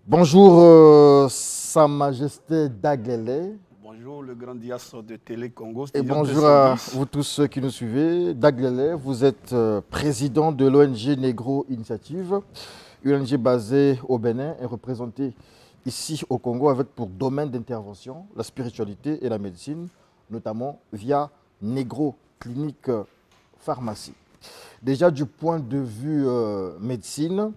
Bonjour, Sa Majesté Daglele. Bonjour, le grand diastre de Télé Congo. Et bonjour à vous tous ceux qui nous suivez. Daglele, vous êtes président de l'ONG Negro Initiative, une ONG basée au Bénin et représentée ici au Congo avec pour domaine d'intervention la spiritualité et la médecine, notamment via Negro Clinique Pharmacie. Déjà du point de vue médecine,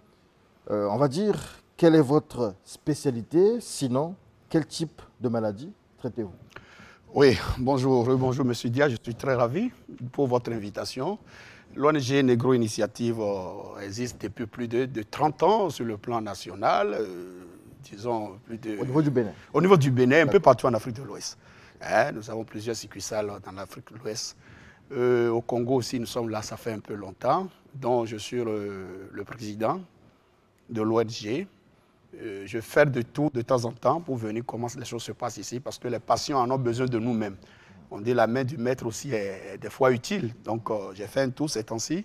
on va dire, quelle est votre spécialité? Sinon, quel type de maladie traitez-vous? Oui, bonjour, bonjour Monsieur Dia, je suis très ravi pour votre invitation. L'ONG Negro Initiative existe depuis plus de 30 ans sur le plan national, disons plus de... Au niveau du Bénin? Au niveau du Bénin, un peu partout en Afrique de l'Ouest. Nous avons plusieurs succursales dans l'Afrique de l'Ouest. Au Congo aussi, nous sommes là, ça fait un peu longtemps. Donc, je suis le président de l'ONG. Je fais de tout de temps en temps pour venir comment les choses se passent ici, parce que les patients en ont besoin de nous-mêmes. On dit la main du maître aussi est des fois utile. Donc, j'ai fait un tour ces temps-ci.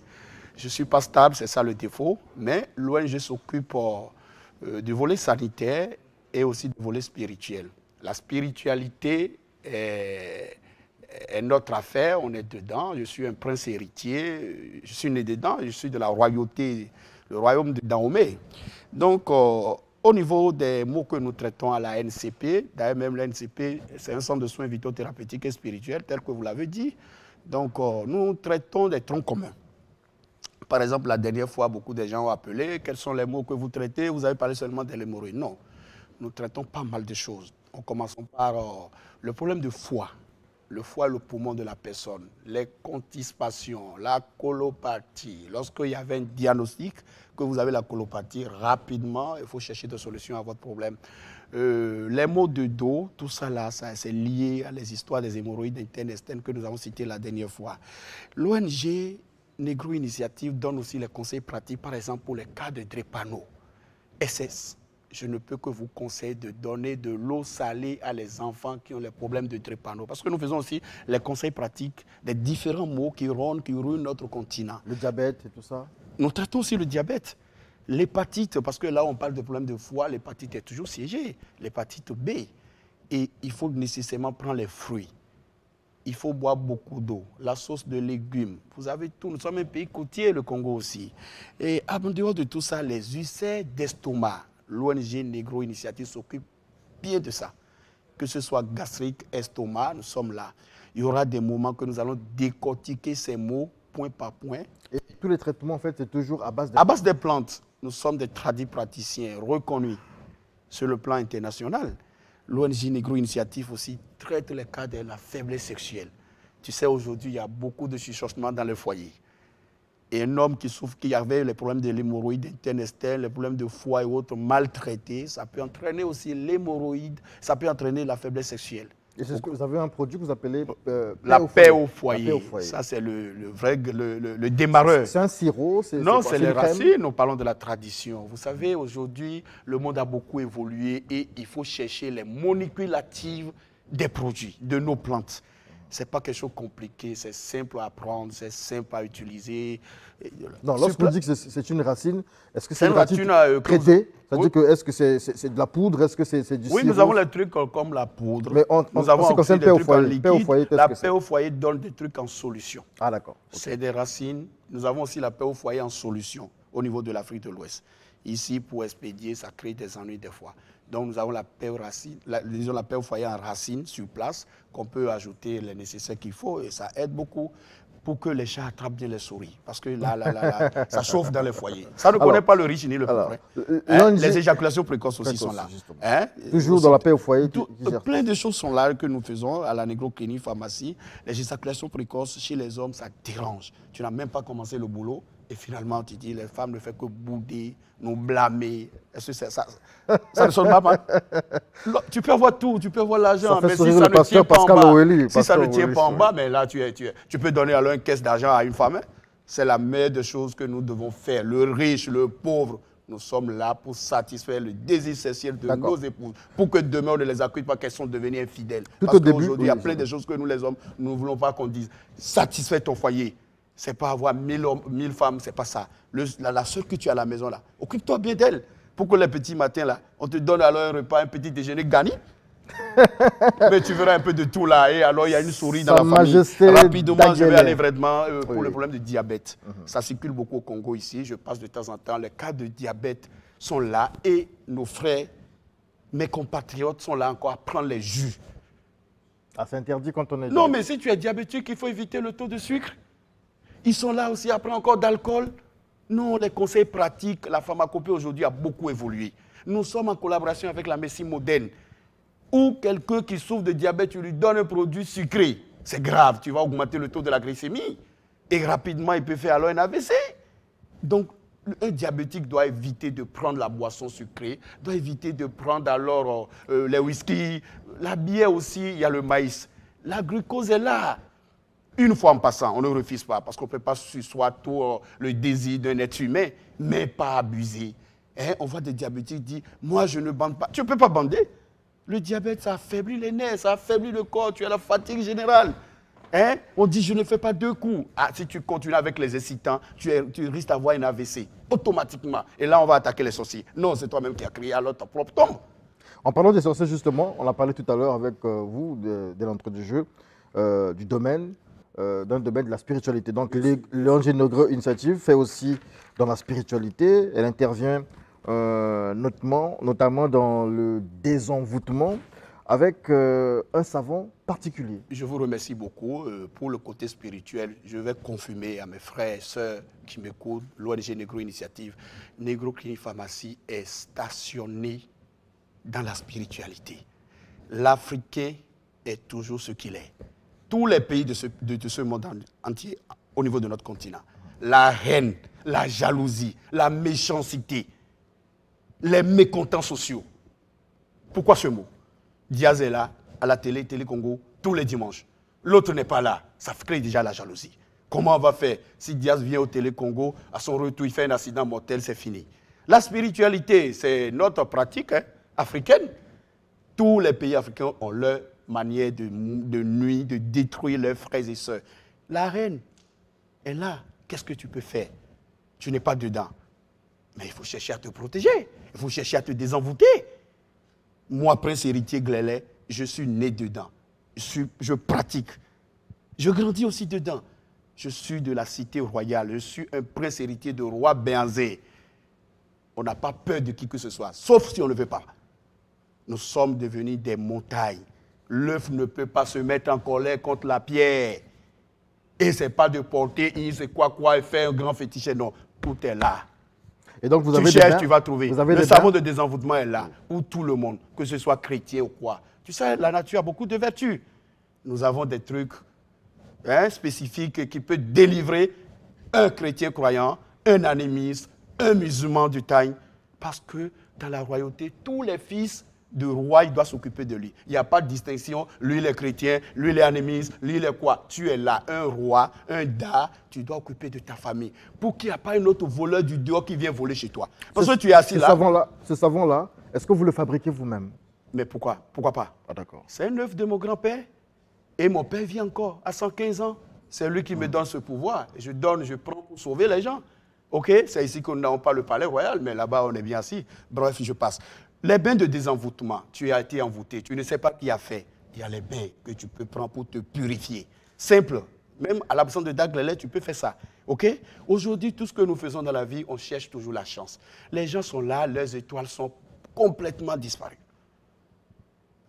Je ne suis pas stable, c'est ça le défaut. Mais l'ONG s'occupe du volet sanitaire et aussi du volet spirituel. La spiritualité est notre affaire, on est dedans. Je suis un prince héritier, je suis né dedans, je suis de la royauté, le royaume de Dahomey. Donc, au niveau des mots que nous traitons à la NCP, d'ailleurs même la NCP, c'est un centre de soins vitaux thérapeutiques et spirituels, tel que vous l'avez dit. Donc, nous traitons des troncs communs. Par exemple, la dernière fois, beaucoup de gens ont appelé. Quels sont les mots que vous traitez? Vous avez parlé seulement de l'hémorroïde. Non, nous traitons pas mal de choses. On commence par le problème de foie. Le foie est le poumon de la personne, les constipations, la colopathie. Lorsqu'il y avait un diagnostic, que vous avez la colopathie, rapidement, il faut chercher des solutions à votre problème. Les maux de dos, tout ça là, c'est lié à les histoires des hémorroïdes internes et externes que nous avons citées la dernière fois. L'ONG Negro Initiative donne aussi les conseils pratiques, par exemple pour les cas de drépano, SS. Je ne peux que vous conseiller de donner de l'eau salée à les enfants qui ont les problèmes de drépano. Parce que nous faisons aussi les conseils pratiques des différents maux qui ruinent notre continent. Le diabète et tout ça? Nous traitons aussi le diabète. L'hépatite, parce que là on parle de problèmes de foie, l'hépatite est toujours siégée. L'hépatite B. Et il faut nécessairement prendre les fruits. Il faut boire beaucoup d'eau, la sauce de légumes. Vous avez tout. Nous sommes un pays côtier, le Congo aussi. Et en dehors de tout ça, les ulcères d'estomac. L'ONG Negro Initiative s'occupe bien de ça. Que ce soit gastrique, estomac, nous sommes là. Il y aura des moments que nous allons décortiquer ces mots point par point. Et tous les traitements, en fait, c'est toujours à base de... À base des plantes. Nous sommes des praticiens reconnus sur le plan international. L'ONG Negro Initiative aussi traite les cas de la faiblesse sexuelle. Tu sais, aujourd'hui, il y a beaucoup de chuchotements dans le foyer. Et un homme qui souffre, qui avait les problèmes de l'hémorroïde interne, externe, les problèmes de foie et autres maltraités, ça peut entraîner aussi l'hémorroïde, ça peut entraîner la faiblesse sexuelle. Et c'est ce que vous avez un produit que vous appelez la paix au foyer. La paix au foyer. Ça, c'est le démarreur. C'est un sirop? Non, c'est les racines. Nous parlons de la tradition. Vous savez, aujourd'hui, le monde a beaucoup évolué et il faut chercher les molécules actives des produits, de nos plantes. Ce n'est pas quelque chose de compliqué, c'est simple à apprendre, c'est simple à utiliser. Non, lorsqu'on dit que c'est une racine, est-ce que c'est une racine traitée? C'est-à-dire que est-ce que c'est de la poudre? Est-ce que c'est du sirop? Oui, nous avons les trucs comme la poudre. Mais nous avons aussi des trucs en liquide. La paix au foyer donne donne des trucs en solution. Ah d'accord. Okay. C'est des racines. Nous avons aussi la paix au foyer en solution au niveau de l'Afrique de l'Ouest. Ici, pour expédier, ça crée des ennuis des fois. Donc, nous avons la paix aux racines, disons la paix au foyer en racines sur place, qu'on peut ajouter les nécessaires qu'il faut, et ça aide beaucoup pour que les chats attrapent bien les souris. Parce que là, ça chauffe dans les foyers. Ça ne connaît pas le riche ni le pauvre. Les éjaculations précoces aussi sont là. Toujours dans la paix au foyer. Plein de choses sont là que nous faisons à la Negro Clinique Pharmacie. Les éjaculations précoces chez les hommes, ça dérange. Tu n'as même pas commencé le boulot. Et finalement, tu dis, les femmes ne font que bouder, nous blâmer. Est-ce que ça ne sonne pas mal? Tu peux avoir tout, tu peux avoir l'argent, mais si ça ne tient pas en bas, si ça ne tient pas en bas, mais là, tu peux donner alors une caisse d'argent à une femme. C'est la meilleure des choses que nous devons faire. Le riche, le pauvre, nous sommes là pour satisfaire le désir sexuel de nos épouses, pour que demain, on ne les accuse pas qu'elles sont devenues infidèles. Parce qu'aujourd'hui, il y a plein de choses que nous, les hommes, nous ne voulons pas qu'on dise. Satisfais ton foyer. Ce n'est pas avoir 1000 femmes, ce n'est pas ça. La seule que tu as à la maison, là, occupe-toi bien d'elle. pour que les petits matins, là, on te donne alors un repas, un petit déjeuner gagné. Mais tu verras un peu de tout là. Et alors, il y a une souris dans la famille. Rapidement, je vais aller vraiment pour le problème de diabète. Ça circule beaucoup au Congo ici. Je passe de temps en temps. Les cas de diabète sont là. Et nos frères, mes compatriotes sont là encore à prendre les jus. Ah, c'est interdit quand on est... Non, mais si tu es diabétique, il faut éviter le taux de sucre. Ils sont là aussi à prendre encore d'alcool. Non, les conseils pratiques, la pharmacopée aujourd'hui a beaucoup évolué. Nous sommes en collaboration avec la médecine moderne. Ou quelqu'un qui souffre de diabète, tu lui donnes un produit sucré. C'est grave, tu vas augmenter le taux de la glycémie. Et rapidement, il peut faire alors un AVC. Donc, un diabétique doit éviter de prendre la boisson sucrée, doit éviter de prendre alors les whisky, la bière aussi, il y a le maïs. La glucose est là. Une fois en passant, on ne refuse pas, parce qu'on ne peut pas sursoir tout le désir d'un être humain, mais pas abuser. Hein? On voit des diabétiques dire, moi je ne bande pas. Tu ne peux pas bander. Le diabète, ça affaiblit les nerfs, ça affaiblit le corps, tu as la fatigue générale. Hein? On dit, je ne fais pas 2 coups. Ah, si tu continues avec les excitants, tu risques d'avoir une AVC, automatiquement. Et là, on va attaquer les sorciers. Non, c'est toi-même qui as créé alors ta propre tombe. En parlant des sorciers, justement, on a parlé tout à l'heure avec vous, dès l'entrée du jeu, du domaine, d'un domaine de la spiritualité. Donc, l'ONG Negro Initiative fait aussi dans la spiritualité. Elle intervient notamment dans le désenvoûtement avec un savant particulier. Je vous remercie beaucoup. Pour le côté spirituel, je vais confirmer à mes frères et sœurs qui m'écoutent, l'ONG Negro Initiative. Negro Clinic Pharmacie est stationné dans la spiritualité. L'Africain est toujours ce qu'il est. Tous les pays de ce monde entier, au niveau de notre continent, la haine, la jalousie, la méchanceté, les mécontents sociaux. Pourquoi ce mot? Diaz est là, à la Télé Congo, tous les dimanches. L'autre n'est pas là, ça crée déjà la jalousie. Comment on va faire? Si Diaz vient au Télé Congo, à son retour, il fait un accident mortel, c'est fini. La spiritualité, c'est notre pratique africaine. Tous les pays africains ont leur manière de nuire, de détruire leurs frères et sœurs. La reine est là. Qu'est-ce que tu peux faire? Tu n'es pas dedans. Mais il faut chercher à te protéger. Il faut chercher à te désenvoûter. Moi, prince héritier Glélé, je suis né dedans. Je pratique. Je grandis aussi dedans. Je suis de la cité royale. Je suis un prince héritier de roi Béanzé. On n'a pas peur de qui que ce soit, sauf si on ne veut pas. Nous sommes devenus des montagnes. L'œuf ne peut pas se mettre en colère contre la pierre. Et ce n'est pas de porter, c'est quoi, et faire un grand fétiche. Non, tout est là. Et donc vous tu avez cherches, tu vas trouver. Le savon de désenvoûtement est là, pour tout le monde, que ce soit chrétien ou quoi. Tu sais, la nature a beaucoup de vertus. Nous avons des trucs spécifiques qui peuvent délivrer un chrétien croyant, un animiste, un musulman du taille. Parce que dans la royauté, tous les fils de roi, il doit s'occuper de lui. Il n'y a pas de distinction. Lui, il est chrétien, lui, il est animiste, lui, il est quoi? Tu es là, un roi, un da, tu dois occuper de ta famille. Pour qu'il n'y ait pas un autre voleur du dehors qui vient voler chez toi. Parce que tu es assis là. Ce savon-là, est-ce que vous le fabriquez vous-même? Mais pourquoi? Pourquoi pas? Ah, d'accord. C'est un œuvre de mon grand-père. Et mon père vit encore à 115 ans. C'est lui qui me donne ce pouvoir. Je prends pour sauver les gens. OK? C'est ici qu'on n'a pas le palais royal, mais là-bas, on est bien assis. Bref, je passe. Les bains de désenvoûtement, tu as été envoûté, tu ne sais pas qui a fait. Il y a les bains que tu peux prendre pour te purifier. Simple. Même à l'absence de Daglélé, tu peux faire ça. OK? Aujourd'hui, tout ce que nous faisons dans la vie, on cherche toujours la chance. Les gens sont là, leurs étoiles sont complètement disparues.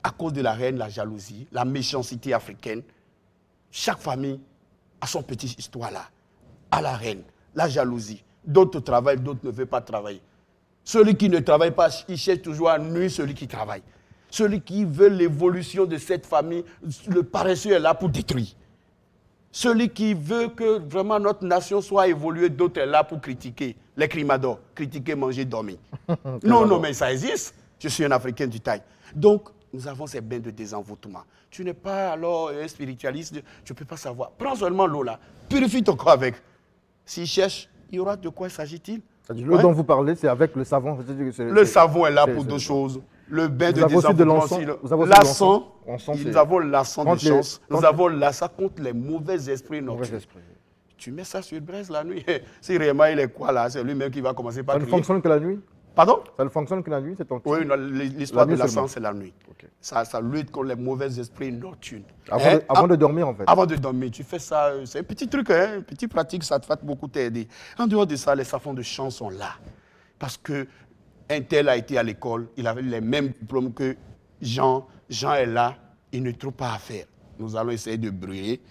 À cause de la haine, la jalousie, la méchanceté africaine, chaque famille a son petite histoire là. À la haine, la jalousie. D'autres travaillent, d'autres ne veulent pas travailler. Celui qui ne travaille pas, il cherche toujours à nuire celui qui travaille. Celui qui veut l'évolution de cette famille, le paresseux est là pour détruire. Celui qui veut que vraiment notre nation soit évoluée, d'autres est là pour critiquer. Les crimadors, critiquer, manger, dormir. Non, mais ça existe. Je suis un Africain du taille. Donc, nous avons ces bains de désenvoûtement. Tu n'es pas alors un spiritualiste, tu ne peux pas savoir. Prends seulement l'eau là, purifie ton corps avec. S'il cherche, il y aura de quoi s'agit-il? L'eau dont vous parlez, c'est avec le savon. Le savon est là pour deux choses. Le bain de désenvoûtement aussi. L'encens, nous avons l'encens de chance. Nous avons l'encens contre les mauvais esprits nocturnes. Tu mets ça sur braise la nuit. Si réellement il est quoi là, c'est lui-même qui va commencer par crier. Ça ne fonctionne que la nuit? Pardon? Ça ne fonctionne que la nuit, c'est ton Oui, l'histoire de la seulement. science, c'est la nuit. Okay. Ça lutte contre les mauvais esprits nocturnes. Avant de dormir, en fait. Avant de dormir, tu fais ça. C'est un petit truc, hein, une petite pratique, ça te va beaucoup t'aider. En dehors de ça, les savants de chant sont là. Parce que un tel a été à l'école, il avait les mêmes diplômes que Jean. Jean est là, il ne trouve pas à faire. Nous allons essayer de brûler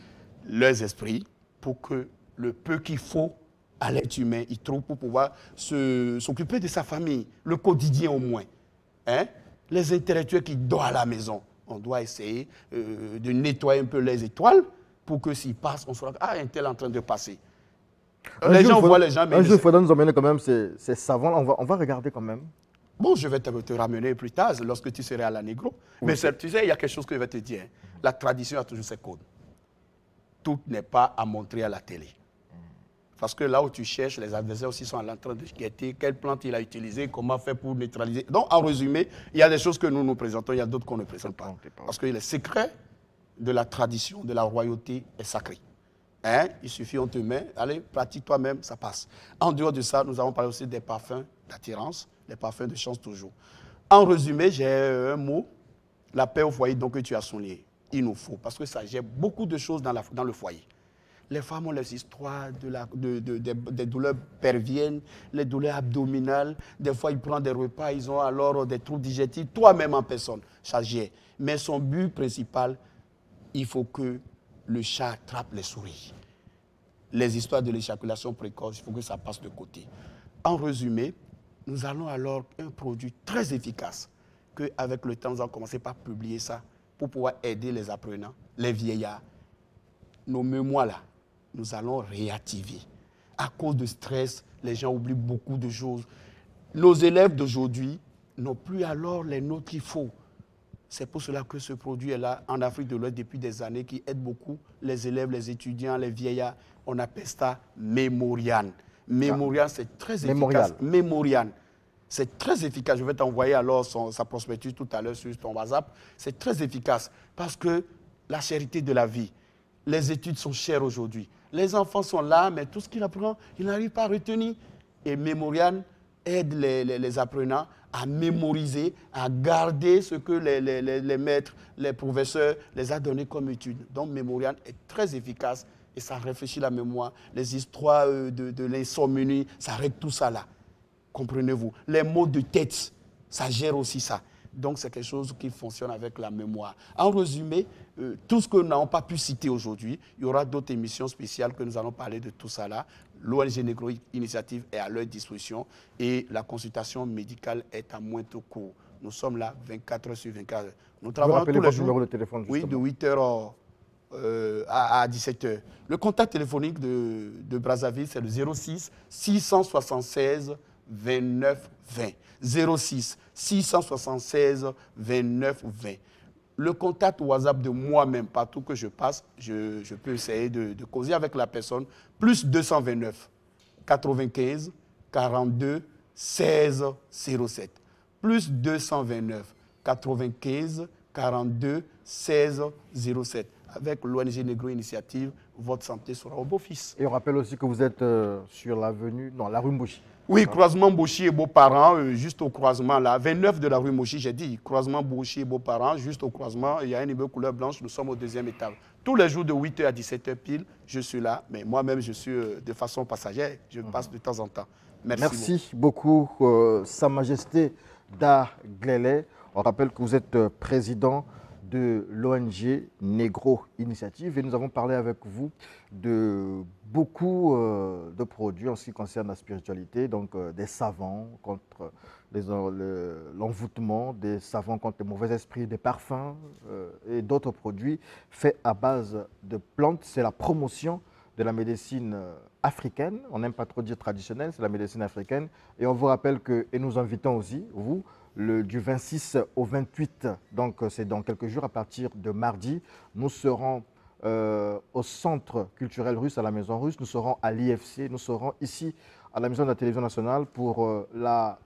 leurs esprits pour que le peu qu'il faut à l'être humain, il trouve pour pouvoir s'occuper de sa famille, le quotidien au moins. Hein? Les intellectuels qui dorment à la maison, on doit essayer de nettoyer un peu les étoiles pour que s'ils passent, on saura ah, un tel est en train de passer. Les gens voient les gens, mais... Un jour, il faudra nous emmener quand même ces savants. On va regarder quand même. Bon, je vais te ramener plus tard, lorsque tu seras à la Négro. Oui. Mais tu sais, il y a quelque chose que je vais te dire. La tradition a toujours ses codes. Tout n'est pas à montrer à la télé. Parce que là où tu cherches, les adversaires aussi sont en train de guetter quelle plante il a utilisé, comment faire pour neutraliser. Donc, en résumé, il y a des choses que nous nous présentons, il y a d'autres qu'on ne présente pas. Parce que les secrets de la tradition, de la royauté est sacré. Hein? Il suffit, on te met, allez, pratique toi-même, ça passe. En dehors de ça, nous avons parlé aussi des parfums d'attirance, les parfums de chance toujours. En résumé, j'ai un mot, la paix au foyer, donc que tu as souligné. Il nous faut, parce que ça gère beaucoup de choses dans le foyer. Les femmes ont les histoires des douleurs pelviennes, les douleurs abdominales. Des fois, ils prennent des repas, ils ont alors des troubles digestifs, toi-même en personne, ça gère. Mais son but principal, il faut que le chat attrape les souris. Les histoires de l'éjaculation précoce, il faut que ça passe de côté. En résumé, nous allons alors un produit très efficace qu'avec le temps, nous allons commencer par publier ça pour pouvoir aider les apprenants, les vieillards. Nos mémoires là, nous allons réactiver. À cause de stress, les gens oublient beaucoup de choses. Nos élèves d'aujourd'hui n'ont plus alors les notes qu'il faut. C'est pour cela que ce produit est là en Afrique de l'Ouest depuis des années, qui aide beaucoup les élèves, les étudiants, les vieillards. On appelle ça Mémorian. Mémorian, c'est très efficace. Mémorian. C'est très efficace. Je vais t'envoyer alors sa prospectus tout à l'heure sur ton WhatsApp. C'est très efficace parce que la charité de la vie, les études sont chères aujourd'hui. Les enfants sont là, mais tout ce qu'il apprend, il n'arrive pas à retenir. Et Mémorian aide les apprenants à mémoriser, à garder ce que les maîtres, les professeurs les ont donné comme études. Donc, Mémorian est très efficace et ça réfléchit la mémoire. Les histoires de l'insomnie, ça règle tout ça là. Comprenez-vous? Les mots de tête, ça gère aussi ça. Donc, c'est quelque chose qui fonctionne avec la mémoire. En résumé, tout ce que nous n'avons pas pu citer aujourd'hui, il y aura d'autres émissions spéciales que nous allons parler de tout ça là. L'ONG Négro Initiative est à leur disposition et la consultation médicale est à moindre coût. Nous sommes là 24 heures sur 24 heures. Nous travaillons tous les jours. Numéro de téléphone, oui, de 8 heures à 17 heures. Le contact téléphonique de Brazzaville, c'est le 06 676 29 20. 06 676 29 20. Le contact WhatsApp de moi-même, partout que je passe, je peux essayer de causer avec la personne. Plus 229 95 42 16 07. Plus 229 95 42 16 07. Avec l'ONG Négro Initiative, votre santé sera au beau-fils. Et on rappelle aussi que vous êtes sur l'avenue, non, la rue Mbouchi. Oui, croisement Bouchi et Beaux-Parents, juste au croisement là, 29 de la rue Mochi, j'ai dit, croisement Bouchi et Beaux-Parents, juste au croisement, il y a un immeuble couleur blanche, nous sommes au deuxième étage. Tous les jours de 8h à 17h pile, je suis là, mais moi-même je suis de façon passagère, je passe de temps en temps. Merci beaucoup, Sa Majesté Da Glele. On rappelle que vous êtes président de l'ONG Négro Initiative et nous avons parlé avec vous de beaucoup de produits en ce qui concerne la spiritualité, donc des savants contre l'envoûtement, des savants contre les mauvais esprits, des parfums et d'autres produits faits à base de plantes. C'est la promotion de la médecine africaine, on n'aime pas trop dire traditionnelle, c'est la médecine africaine. Et on vous rappelle que, et nous invitons aussi, vous, du 26 au 28, donc c'est dans quelques jours, à partir de mardi, nous serons au Centre culturel russe, à la Maison Russe, nous serons à l'IFC, nous serons ici à la Maison de la Télévision nationale pour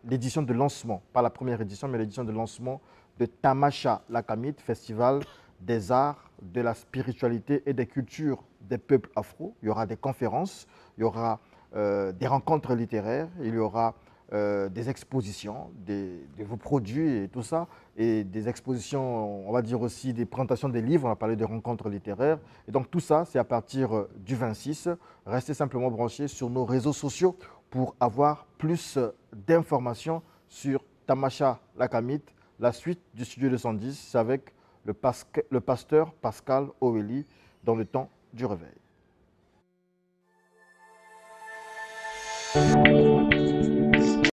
l'édition de lancement, pas la première édition, mais l'édition de lancement de Tamasha Lakamit, Festival des arts, de la spiritualité et des cultures des peuples afro. Il y aura des conférences, il y aura des rencontres littéraires, il y aura des expositions, de vos produits et tout ça, et des expositions, on va dire aussi des présentations des livres, on a parlé de rencontres littéraires. Et donc tout ça, c'est à partir du 26. Restez simplement branchés sur nos réseaux sociaux pour avoir plus d'informations sur Tamacha Lakamit. La suite du Studio 210, c'est avec le pasteur Pascal Aurélie dans le temps du réveil.